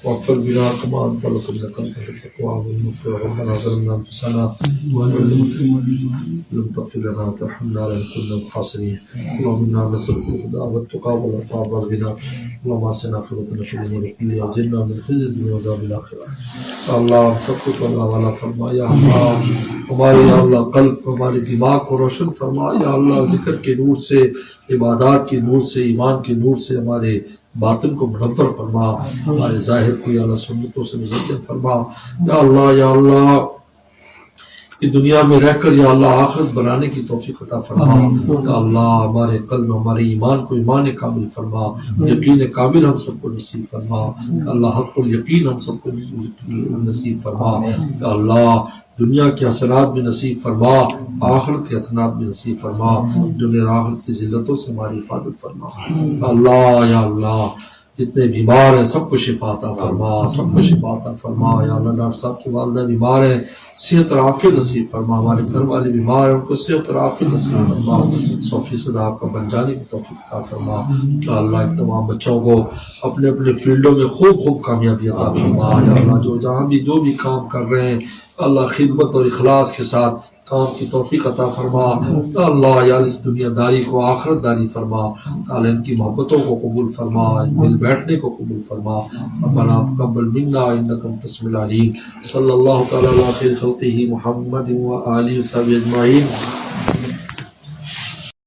واغفر بنا كما أنت لكم لك أنت التقوى والمغفرة ربنا ظلمنا أنفسنا لم تغفر لنا وترحمنا لنكن من الخاسرين اللهم إنا نسألك الهدى والتقى والعفاف والغنى اللهم أحسن عاقبتنا في الأمور كلها وأجرنا من خزي الدنيا وعذاب الآخرة. اللہ ہم سب کو اللہ والا فرما یا اللہ، ہمارے یا اللہ قلب ہمارے دماغ کو روشن فرما یا اللہ، ذکر کے نور سے، عبادات کے نور سے، ایمان کے نور سے ہمارے باطن کو منور فرما، ہمارے ظاہر کو یا اللہ سنتوں سے مزین فرما یا اللہ۔ یا اللہ کہ دنیا میں رہ کر یا اللہ آخرت بنانے کی توفیق عطا فرما یا اللہ، ہمارے قلب ہمارے ایمان کو ایمان کامل فرما، یقین کامل ہم سب کو نصیب فرما یا اللہ، حق الیقین ہم سب کو نصیب فرما یا اللہ، دنیا کے حسنات بھی نصیب فرما، آخرت کے حسنات بھی نصیب فرما، دنیا آخرت کی ذلتوں سے ہماری حفاظت فرما یا اللہ۔ یا اللہ جتنے بیمار ہیں سب کو شفا عطا فرما، سب کو شفا عطا فرما یا اللہ۔ ڈاکٹر صاحب کی والدہ بیمار ہیں، صحت اور عافیت نصیب فرما، ہمارے گھر والے بیمار ہیں ان کو صحت اور عافیت نصیب فرما، 100% آپ کا بن جانے کی توفیق عطا فرما یا اللہ۔ ان تمام بچوں کو اپنے اپنے فیلڈوں میں خوب کامیابی عطا فرما یا اللہ، جو جہاں بھی جو بھی کام کر رہے ہیں اللہ خدمت اور اخلاص کے ساتھ کام کی توفیق عطا فرما یا اللہ۔ یا اس دنیا داری کو آخرت داری فرما تعالی، ان کی محبتوں کو قبول فرما، مل بیٹھنے کو قبول فرما۔ ربنا تقبل منا انک انت السمیع العلیم۔ صلی اللہ تعالی علی خیر خلقہ محمد و آلہ وصحبہ اجمعین۔